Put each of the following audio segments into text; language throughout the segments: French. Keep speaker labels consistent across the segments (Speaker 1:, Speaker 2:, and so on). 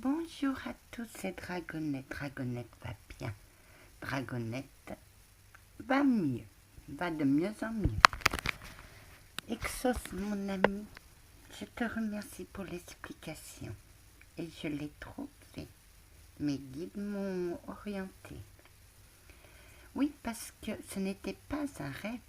Speaker 1: Bonjour à tous, c'est Dragonette. Dragonette va bien. Dragonette va mieux, va de mieux en mieux. Exos, mon ami, je te remercie pour l'explication. Et je l'ai trouvé. Mes guides m'ont orienté. Oui, parce que ce n'était pas un rêve,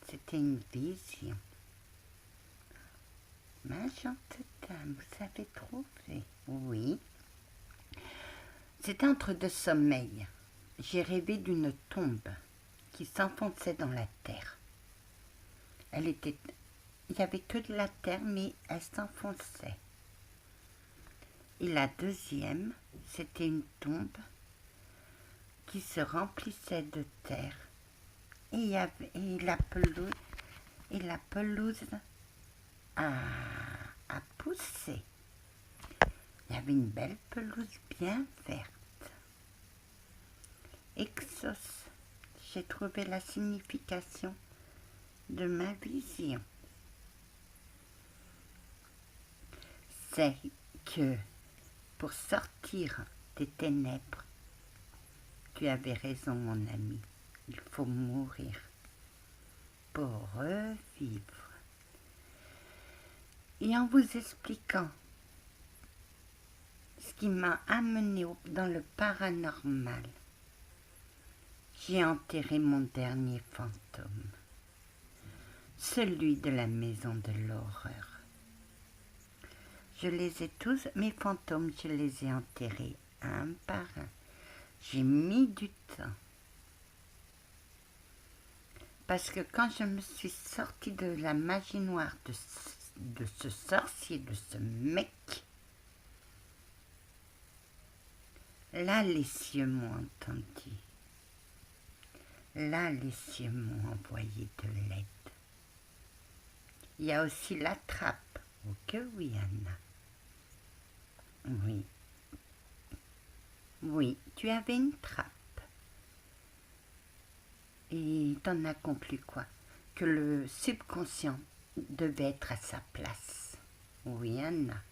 Speaker 1: c'était une vision. Ma gentille dame, vous avez trouvé? Oui. C'était entre deux sommeils. J'ai rêvé d'une tombe qui s'enfonçait dans la terre. Il n'y avait que de la terre, mais elle s'enfonçait. Et la deuxième, c'était une tombe qui se remplissait de terre. Et la pelouse a poussé. Il y avait une belle pelouse bien verte. Exos, j'ai trouvé la signification de ma vision. C'est que pour sortir des ténèbres, tu avais raison mon ami, il faut mourir pour revivre. Et en vous expliquant ce qui m'a amené dans le paranormal, j'ai enterré mon dernier fantôme, celui de la maison de l'horreur. Je les ai tous, mes fantômes, je les ai enterrés un par un. J'ai mis du temps. Parce que quand je me suis sortie de la magie noire de ce sorcier, de ce mec, là les cieux m'ont entendu. Là les cieux m'ont envoyé de l'aide. Il y a aussi la trappe. Oh que oui, Anna. Oui. Oui, tu avais une trappe. Et t'en as conclu quoi? Que le subconscient devait être à sa place. Oui, Anna.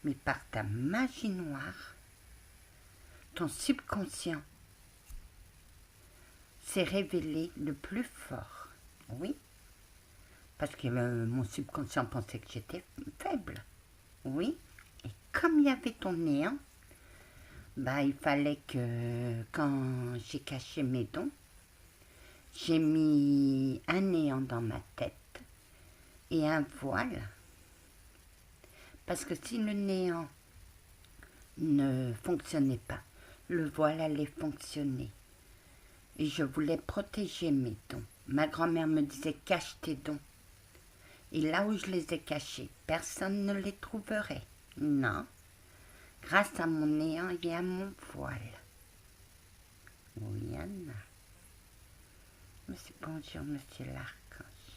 Speaker 1: Mais par ta magie noire, ton subconscient s'est révélé le plus fort. Oui. Parce que mon subconscient pensait que j'étais faible. Oui. Et comme il y avait ton néant, il fallait que quand j'ai caché mes dons, j'ai mis un néant dans ma tête et un voile. Parce que si le néant ne fonctionnait pas, le voile allait fonctionner. Et je voulais protéger mes dons. Ma grand-mère me disait « cache tes dons ». Et là où je les ai cachés, personne ne les trouverait. Non. Grâce à mon néant et à mon voile. Oui, Anna. Bonjour, monsieur l'archange.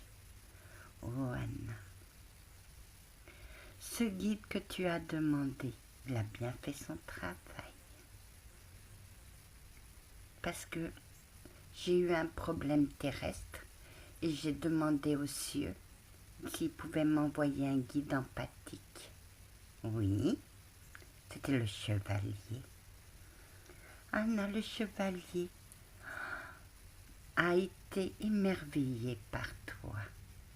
Speaker 1: Oh, Anna. Ce guide que tu as demandé, il a bien fait son travail. Parce que j'ai eu un problème terrestre et j'ai demandé aux cieux s'ils pouvaient m'envoyer un guide empathique. Oui, c'était le chevalier. Anna, le chevalier a été émerveillé par toi.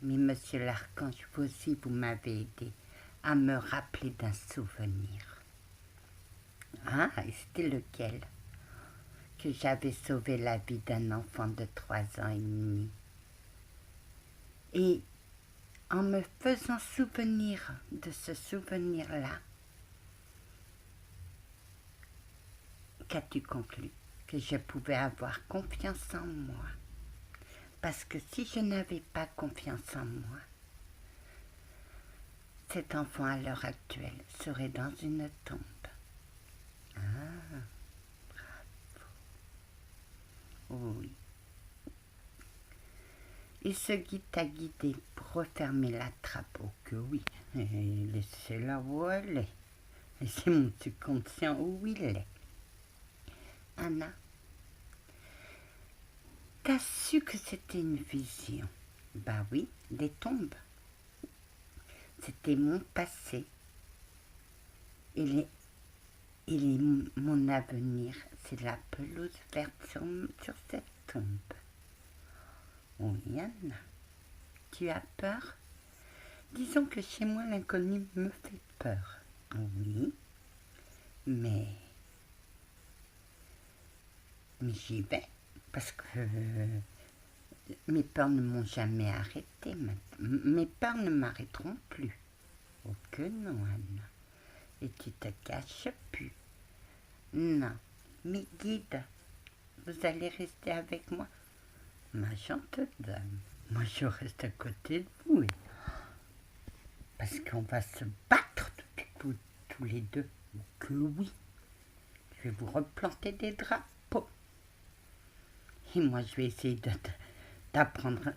Speaker 1: Mais monsieur l'archange, vous aussi, vous m'avez aidé à me rappeler d'un souvenir. Ah, et c'était lequel? Que j'avais sauvé la vie d'un enfant de 3 ans et demi. Et en me faisant souvenir de ce souvenir-là, qu'as-tu conclu? Que je pouvais avoir confiance en moi. Parce que si je n'avais pas confiance en moi, cet enfant à l'heure actuelle serait dans une tombe. Ah, bravo. Oui. Et ce guide t'a guidé pour refermer la trappe. Oh que oui, laissez-la où elle est. Et c'est mon subconscient où il est. Anna, t'as su que c'était une vision? Bah oui, des tombes. C'était mon passé. Et Mon avenir, c'est la pelouse verte sur cette tombe. Oui, Anna, tu as peur? Disons que chez moi, l'inconnu me fait peur. Oui, mais j'y vais, parce que mes peurs ne m'ont jamais arrêté. Mes peurs ne m'arrêteront plus. Oh que non, Anna. Et tu te caches plus. Non, mes guides, vous allez rester avec moi? Ma chante dame, moi je reste à côté de vous. Parce qu'on va se battre tous les deux. Oh que oui. Je vais vous replanter des drapeaux. Et moi je vais essayer d'apprendre.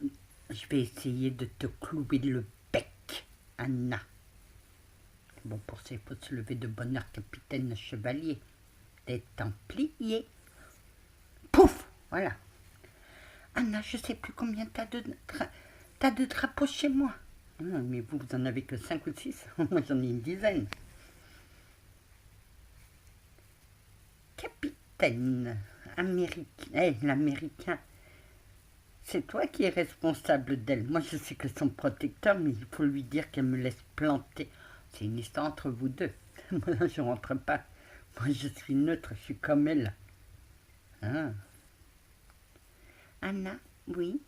Speaker 1: Je vais essayer de te clouer le bec, Anna. Bon, pour ça, il faut se lever de bonne heure, capitaine chevalier. Des Templiers. Pouf! Voilà. Anna, je sais plus combien t'as de drapeaux chez moi. Non, mais vous en avez que 5 ou 6. Moi, j'en ai une dizaine. Capitaine américain, l'américain, c'est toi qui es responsable d'elle. Moi, je sais que son protecteur, mais il faut lui dire qu'elle me laisse planter. C'est une histoire entre vous deux. Moi, je rentre pas. Moi, je suis neutre, je suis comme elle. Ah. Anna, oui.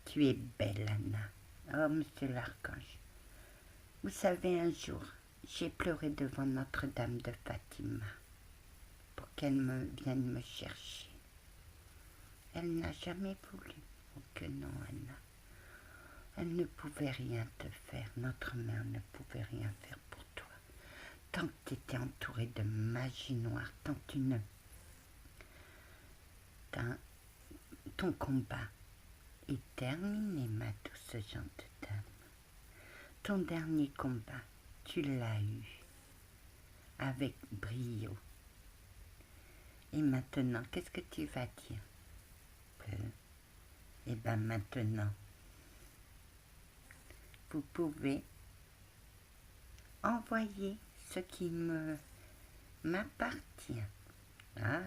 Speaker 1: Tu es belle, Anna. Oh, monsieur l'archange. Vous savez, un jour, j'ai pleuré devant Notre-Dame de Fatima pour qu'elle vienne me chercher. Elle n'a jamais voulu. Oh que non, Anna. Elle ne pouvait rien te faire. Notre mère ne pouvait rien faire pour toi. Tant que tu étais entourée de magie noire, tant que tu ne... Ton combat est terminé, ma douce gente dame. Ton dernier combat, tu l'as eu avec brio. Et maintenant, qu'est-ce que tu vas dire? Eh bien maintenant, vous pouvez envoyer ce qui m'appartient. Ah,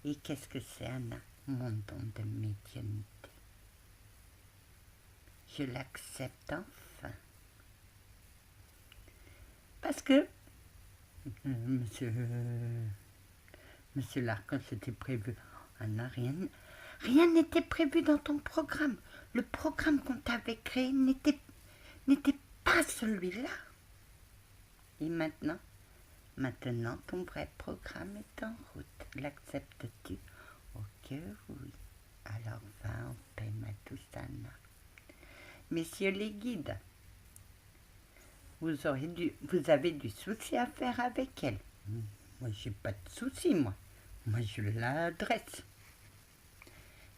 Speaker 1: et qu'est-ce que c'est, Anna? Mon don de médiumnité. Je l'accepte enfin. Parce que, monsieur l'archange, c'était prévu. Anna, rien n'était prévu dans ton programme. Le programme qu'on t'avait créé n'était pas celui-là. Et maintenant, ton vrai programme est en route. L'acceptes-tu? Ok, oui. Alors va en paix, ma douce Anna. Messieurs les guides, vous avez du souci à faire avec elle. Moi, j'ai pas de souci, moi. Moi, je l'adresse.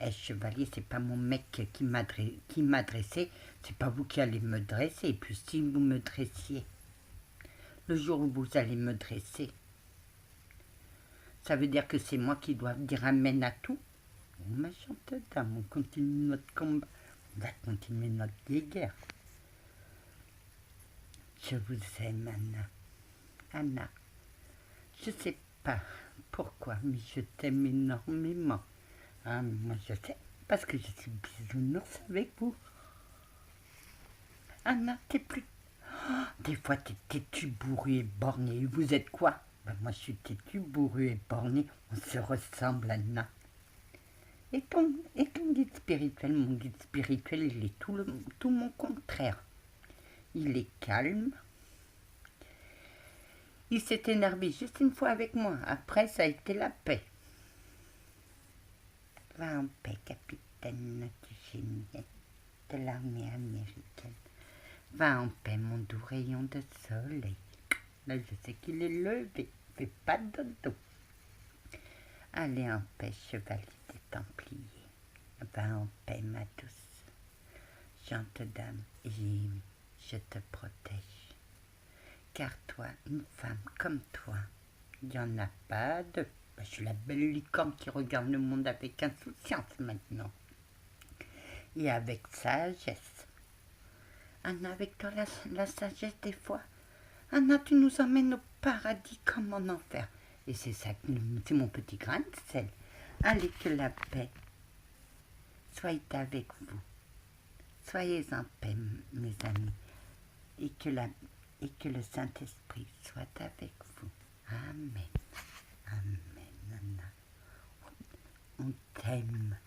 Speaker 1: Eh, chevalier, c'est pas mon mec qui m'a dressé, c'est pas vous qui allez me dresser. Et puis si vous me dressiez, le jour où vous allez me dresser, ça veut dire que c'est moi qui dois dire amen à tout. Oh, ma chante dame, on continue notre combat, on va continuer notre guerre. Je vous aime, Anna. Anna, je sais pas pourquoi, mais je t'aime énormément. Ah, moi je sais, parce que je suis bisounours avec vous. Anna, t'es plus... Oh, des fois, t'es têtu, bourru et borné. Et vous êtes quoi? Ben, moi, je suis têtu, bourru et borné. On se ressemble, Anna. Et ton guide spirituel, mon guide spirituel, il est tout mon contraire. Il est calme. Il s'est énervé juste une fois avec moi. Après, ça a été la paix. Va en paix, capitaine du génie de l'armée américaine. Va en paix, mon doux rayon de soleil. Là, je sais qu'il est levé. Fais pas de dodo. Allez en paix, chevalier des Templiers. Va en paix, ma douce. Gente dame, je te protège. Car toi, une femme comme toi, il n'y en a pas deux. Je suis la belle licorne qui regarde le monde avec insouciance maintenant. Et avec sagesse. Anna, avec toi, la sagesse, des fois, Anna, tu nous emmènes au paradis comme en enfer. Et c'est ça, c'est mon petit grain de sel. Allez, que la paix soit avec vous. Soyez en paix, mes amis. Et que le Saint-Esprit soit avec vous. Amen. Amen, Anna. On t'aime.